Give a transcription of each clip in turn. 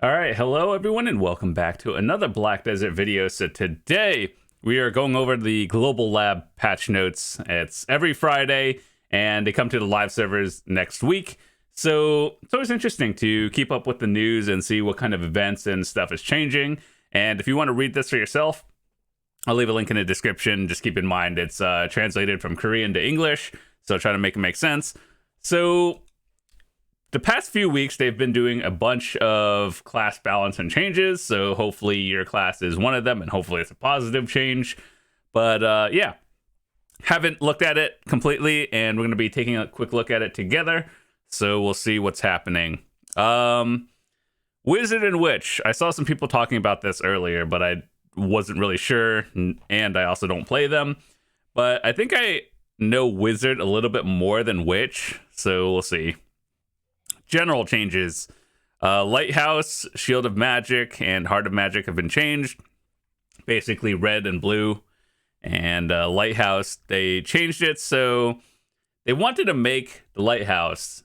All right, hello everyone, and welcome back to another Black Desert video. So today we are going over the Global Lab patch notes. It's every Friday, and they come to the live servers next week. So it's always interesting to keep up with the news and see what kind of events and stuff is changing. And if you want to read this for yourself, I'll leave a link in the description. Just keep in mind it's translated from Korean to English, so try to make it make sense. So the past few weeks, they've been doing a bunch of class balance and changes, so hopefully your class is one of them, and hopefully it's a positive change. But yeah, haven't looked at it completely, and we're going to be taking a quick look at it together, so we'll see what's happening. Wizard and Witch. I saw some people talking about this earlier, but I wasn't really sure, and I also don't play them. But I think I know Wizard a little bit more than Witch, so we'll see. General changes. Lighthouse, Shield of Magic, and Heart of Magic have been changed. Basically red and blue. And Lighthouse, they changed it so they wanted to make the Lighthouse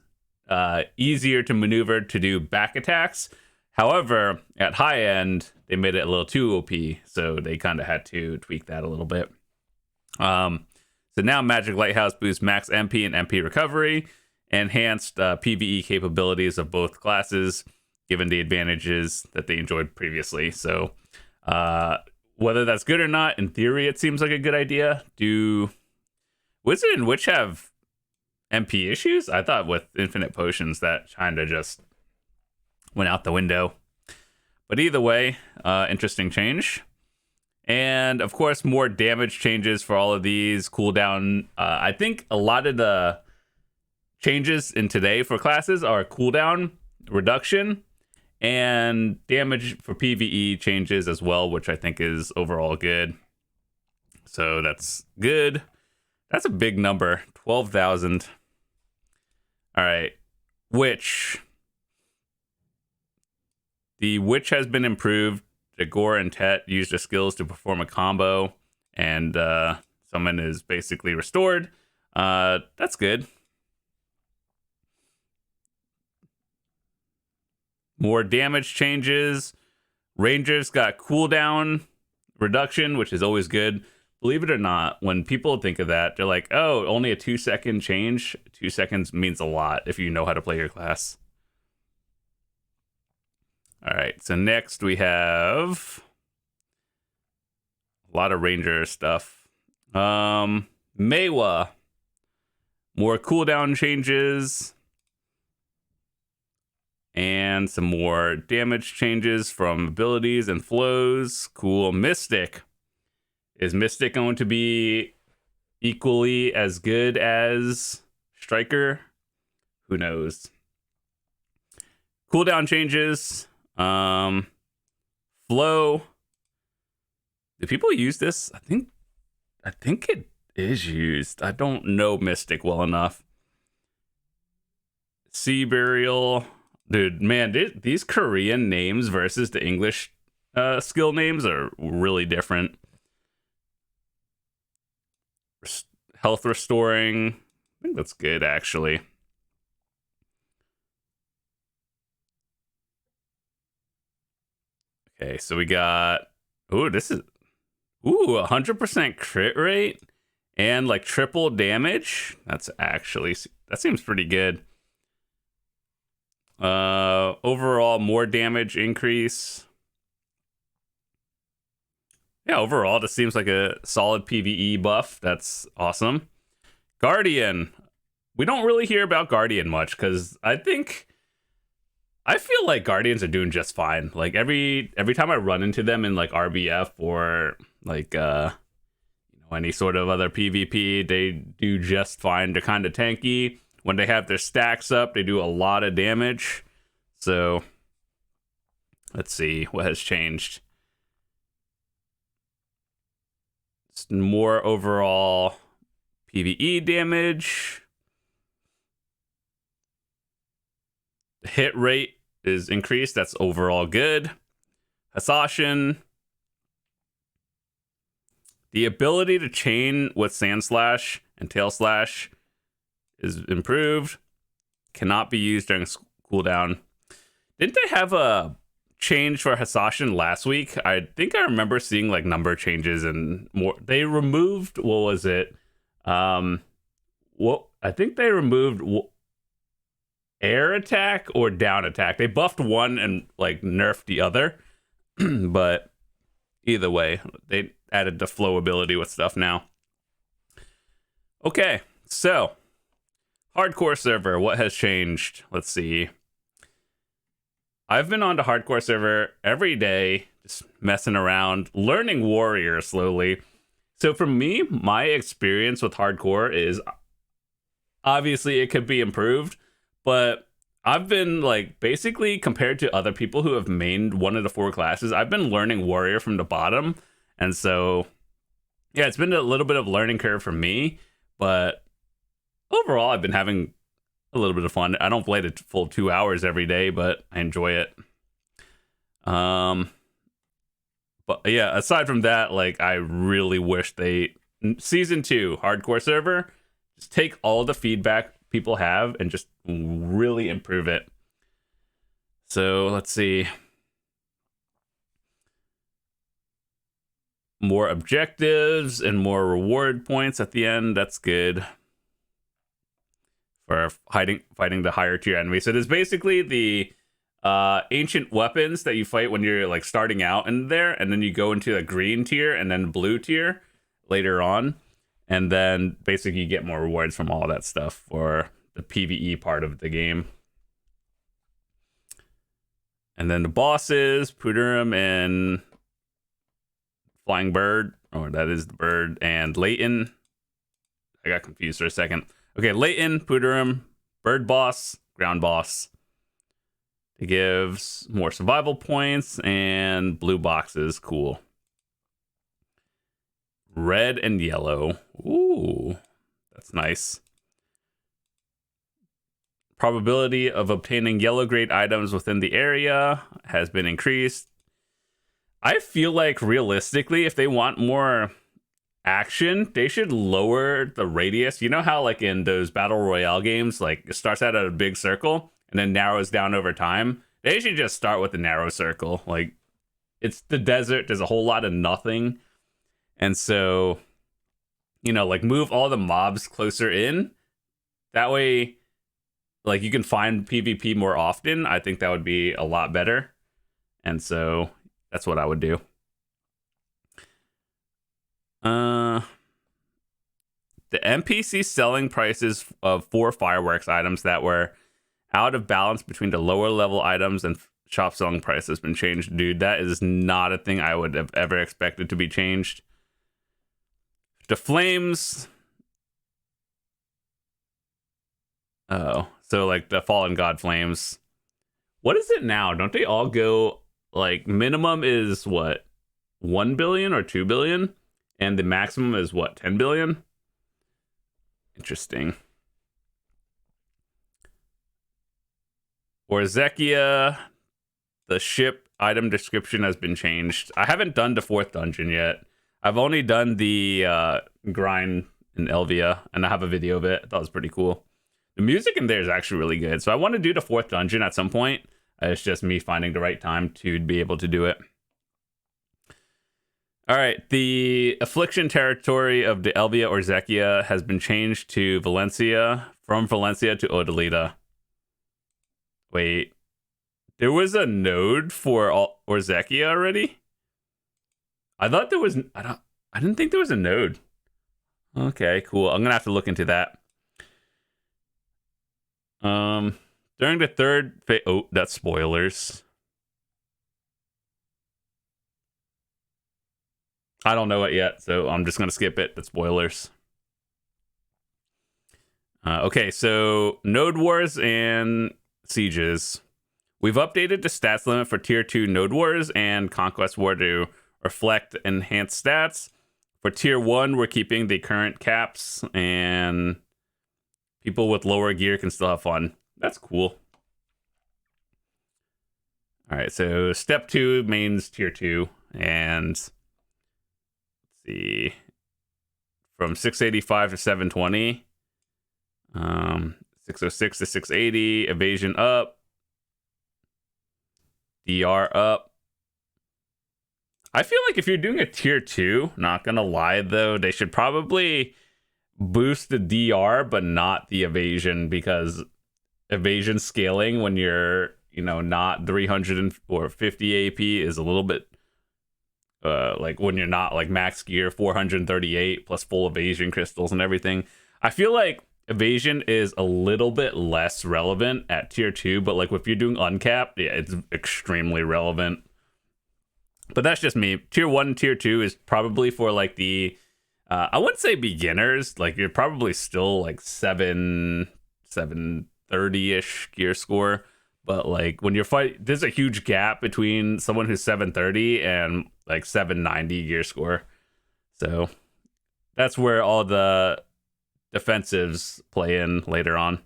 easier to maneuver to do back attacks. However, at high end, they made it a little too OP, so they kind of had to tweak that a little bit. So now Magic Lighthouse boosts max MP and MP recovery. Enhanced PvE capabilities of both classes, given the advantages that they enjoyed previously. So whether that's good or not, in theory, it seems like a good idea. Do Wizard and Witch have MP issues? I thought with Infinite Potions that kind of just went out the window. But either way, interesting change. And of course, more damage changes for all of these. Cooldown. I think a lot of the changes in today for classes are cooldown reduction and damage for PvE changes as well, which I think is overall good. So that's good. That's a big number, 12,000. All right, Witch. The Witch has been improved. Jagor and Tet use their skills to perform a combo, and summon is basically restored. That's good. More damage changes. Rangers got cooldown reduction, which is always good. Believe it or not, when people think of that, they're like, oh, only a 2-second change. 2 seconds means a lot if you know how to play your class. All right, so next we have a lot of Ranger stuff. Maehwa. More cooldown changes. And some more damage changes from abilities and flows. Cool. Mystic. Is Mystic going to be equally as good as Striker? Who knows? Cooldown changes. Flow. Do people use this? I think it is used. I don't know Mystic well enough. Sea Burial. Dude, man, these Korean names versus the English skill names are really different. Health restoring. I think that's good, actually. Okay, so we got... Ooh, this is... Ooh, 100% crit rate and like triple damage. That's actually... That seems pretty good. Overall, more damage increase. Yeah, overall, this seems like a solid PvE buff. That's awesome. Guardian. We don't really hear about Guardian much because I feel like Guardians are doing just fine. Like every time I run into them in like RBF or like any sort of other PvP, they do just fine. They're kind of tanky. When they have their stacks up, they do a lot of damage. So, let's see what has changed. It's more overall PvE damage. The hit rate is increased. That's overall good. Hashashin. The ability to chain with Sand Slash and Tail Slash is improved. Cannot be used during cooldown. Didn't they have a changed for Hashashin last week. I think I remember seeing like number changes and more. They removed, what was it? Well, I think they removed air attack or down attack. They buffed one and like nerfed the other. But either way, they added the flow ability with stuff now. Okay, so hardcore server, what has changed? Let's see. I've been on the hardcore server every day, just messing around, learning warrior slowly. So for me, my experience with hardcore is obviously it could be improved, but I've been like basically compared to other people who have mained one of the 4 classes, I've been learning warrior from the bottom. And so, yeah, it's been a little bit of a learning curve for me, but overall I've been having a little bit of fun. I don't play the full 2 hours every day, but I enjoy it. But yeah, aside from that, like I really wish season 2 hardcore server, just take all the feedback people have and just really improve it. So let's see. More objectives and more reward points at the end. That's good. For fighting the higher tier enemies. So there's basically the ancient weapons that you fight when you're like starting out in there, and then you go into the green tier and then blue tier later on, and then basically you get more rewards from all that stuff for the PvE part of the game. And then the bosses, Pudurum and Flying Bird, that is the bird, and Leighton. I got confused for a second. Okay, Leighton, Pudurum, Bird Boss, Ground Boss. It gives more survival points and blue boxes. Cool. Red and yellow. Ooh, that's nice. Probability of obtaining yellow grade items within the area has been increased. I feel like realistically, if they want more action, they should lower the radius. You know how like in those battle royale games, like it starts out at a big circle and then narrows down over time? They should just start with the narrow circle. Like, it's the desert, there's a whole lot of nothing, and so, you know, like move all the mobs closer in. That way, like, you can find PvP more often. I think that would be a lot better, and so that's what I would do. The NPC selling prices of 4 fireworks items that were out of balance between the lower level items and shop selling price has been changed. Dude, that is not a thing I would have ever expected to be changed. The flames. Oh, so like the Fallen God flames. What is it now? Don't they all go, like, minimum is what? 1 billion or 2 billion? And the maximum is what? 10 billion? Interesting. Orzekea, the ship item description has been changed. I haven't done the 4th dungeon yet. I've only done the grind in Elvia, and I have a video of it. I thought it was pretty cool. The music in there is actually really good. So I want to do the 4th dungeon at some point. It's just me finding the right time to be able to do it. All right, the affliction territory of the Elvia Orzekea has been changed to Valencia, from Valencia to Odalita. Wait, there was a node for Orzekea already? I thought there was. I didn't think there was a node. Okay, cool. I'm gonna have to look into that. During the 3rd phase. Oh, that's spoilers. I don't know it yet, so I'm just gonna skip it. That's spoilers. Okay, so Node Wars and Sieges. We've updated the stats limit for Tier 2 Node Wars and Conquest War to reflect enhanced stats. For Tier 1, we're keeping the current caps, and people with lower gear can still have fun. That's cool. All right, so Step 2 means Tier 2, and let's see, from 685 to 720, 606 to 680, evasion up, DR up. I feel like if you're doing a tier 2, not gonna lie though, they should probably boost the DR but not the evasion, because evasion scaling when you're, not 300 or 50 AP is a little bit like when you're not like max gear 438 plus full evasion crystals and everything. I feel like evasion is a little bit less relevant at tier 2, but like if you're doing uncapped, yeah, it's extremely relevant. But that's just me. Tier 1 and tier 2 is probably for like the I wouldn't say beginners. Like you're probably still like 730-ish gear score. But like when you're there's a huge gap between someone who's 730 and like 790 gear score. So that's where all the defensives play in later on.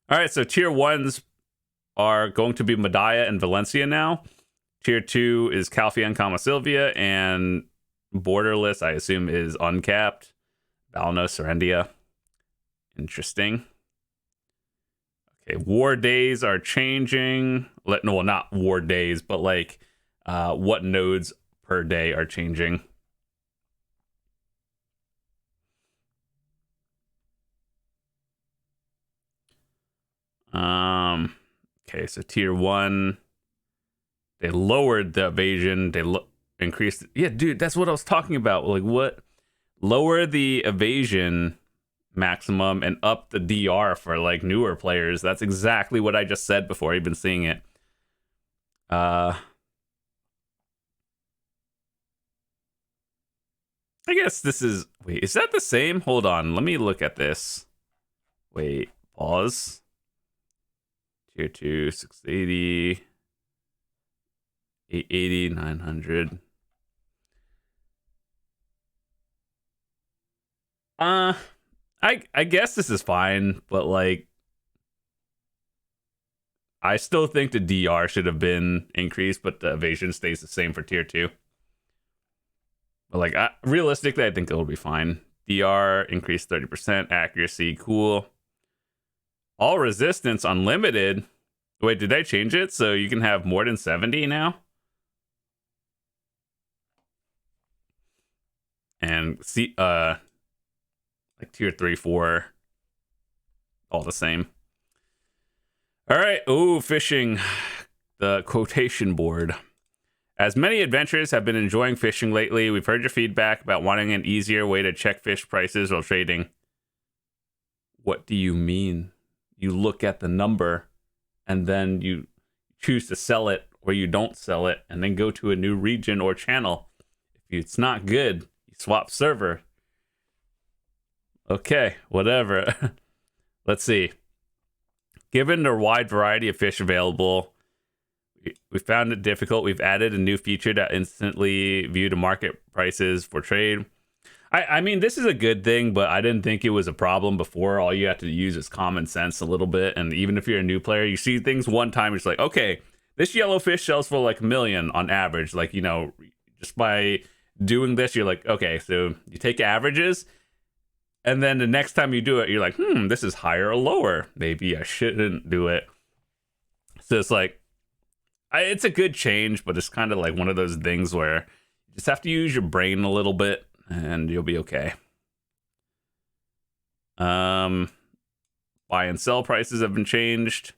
All right, so tier 1s are going to be Medaya and Valencia now. Tier 2 is Calpheon, Sylvia, and Borderless, I assume, is uncapped. Balnos, Serendia. Interesting. Okay, war days are changing. Well, not war days, but like what nodes per day are changing. Okay, so tier 1, they lowered the evasion. They increased. Yeah, dude, that's what I was talking about. Like, what? Lower the evasion maximum and up the DR for like newer players. That's exactly what I just said before even seeing it. I guess this is. Wait, is that the same? Hold on, let me look at this. Wait, pause. Tier 2, 680, 880, 900. I guess this is fine, but like I still think the DR should have been increased, but the evasion stays the same for tier 2. But like realistically, I think it'll be fine. DR increased 30%, accuracy, cool. All resistance unlimited. Wait, did they change it so you can have more than 70 now? And see, like tier 3, 4, all the same. All right. Ooh, fishing. The quotation board. As many adventurers have been enjoying fishing lately, we've heard your feedback about wanting an easier way to check fish prices while trading. What do you mean? You look at the number and then you choose to sell it or you don't sell it and then go to a new region or channel. If it's not good, you swap server. Okay, whatever. Let's see. Given the wide variety of fish available, we found it difficult. We've added a new feature that instantly view the market prices for trade. I mean, this is a good thing, but I didn't think it was a problem before. All you have to use is common sense a little bit. And even if you're a new player, you see things one time, it's like, okay, this yellow fish sells for like $1 million on average. Like, just by doing this, you're like, okay, so you take averages. And then the next time you do it, you're like, this is higher or lower. Maybe I shouldn't do it. So it's like, it's a good change, but it's kind of like one of those things where you just have to use your brain a little bit and you'll be okay. Buy and sell prices have been changed.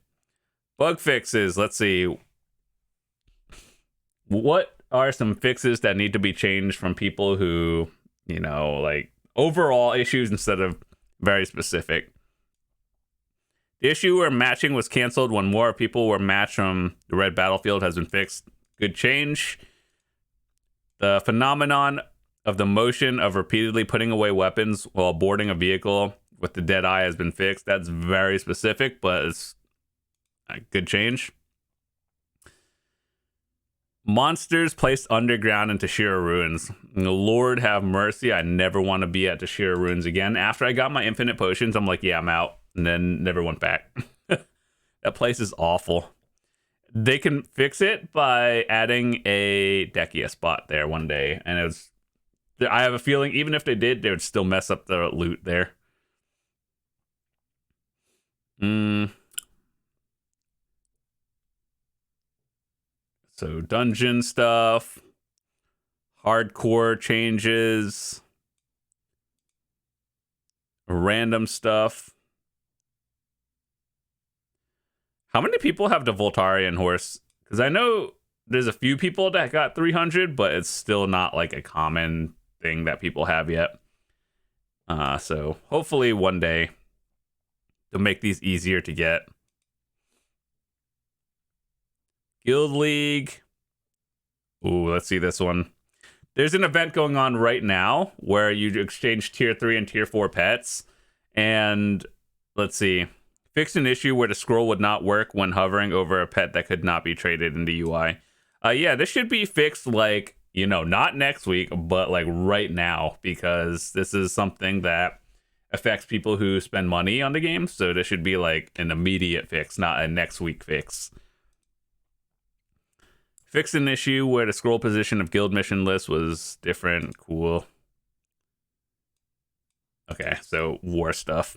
Bug fixes. Let's see. What are some fixes that need to be changed from people who, like overall issues instead of very specific? The issue where matching was canceled when more people were matched from the red battlefield has been fixed. Good change. The phenomenon of the motion of repeatedly putting away weapons while boarding a vehicle with the dead eye has been fixed. That's very specific, but it's a good change. Monsters placed underground in Tashira Ruins. Lord have mercy, I never want to be at Tashira Ruins again. After I got my infinite potions, I'm like, yeah, I'm out. And then never went back. That place is awful. They can fix it by adding a Dekia spot there one day. And I have a feeling even if they did, they would still mess up the loot there. So dungeon stuff, hardcore changes, random stuff. How many people have the Voltarian horse? Because I know there's a few people that got 300, but it's still not like a common thing that people have yet. So hopefully one day they'll make these easier to get. Guild League. Ooh, let's see this one. There's an event going on right now where you exchange tier 3 and tier 4 pets. And let's see. Fixed an issue where the scroll would not work when hovering over a pet that could not be traded in the UI. Yeah, this should be fixed, like, you know, not next week, but like right now, because this is something that affects people who spend money on the game. So this should be like an immediate fix, not a next week fix. Fixed an issue where the scroll position of guild mission list was different. Cool. Okay, so war stuff.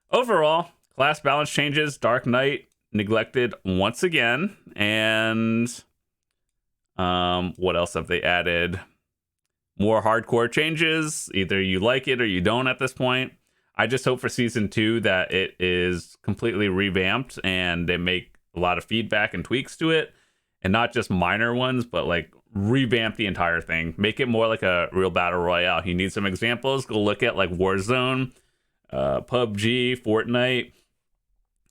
Overall, class balance changes. Dark Knight neglected once again. And what else have they added? More hardcore changes. Either you like it or you don't at this point. I just hope for season 2 that it is completely revamped and they make a lot of feedback and tweaks to it. And not just minor ones, but like revamp the entire thing. Make it more like a real battle royale. You need some examples. Go look at like Warzone, PUBG, Fortnite.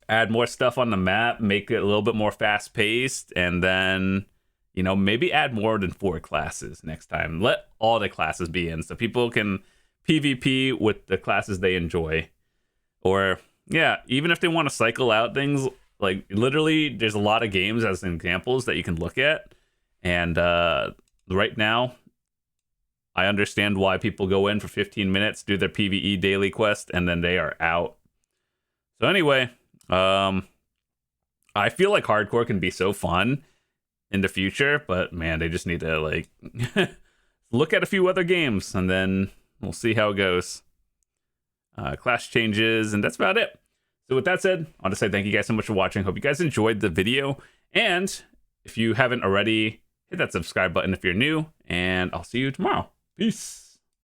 Add more stuff on the map. Make it a little bit more fast paced. And then, you know, maybe add more than 4 classes next time. Let all the classes be in so people can PvP with the classes they enjoy. Or, yeah, even if they want to cycle out things. Like, literally, there's a lot of games as examples that you can look at. And right now, I understand why people go in for 15 minutes, do their PvE daily quest, and then they are out. So anyway, I feel like hardcore can be so fun in the future. But, man, they just need to, like, look at a few other games. And then we'll see how it goes. Class changes, and that's about it. So with that said, I want to say thank you guys so much for watching. Hope you guys enjoyed the video. And if you haven't already, hit that subscribe button if you're new. And I'll see you tomorrow. Peace.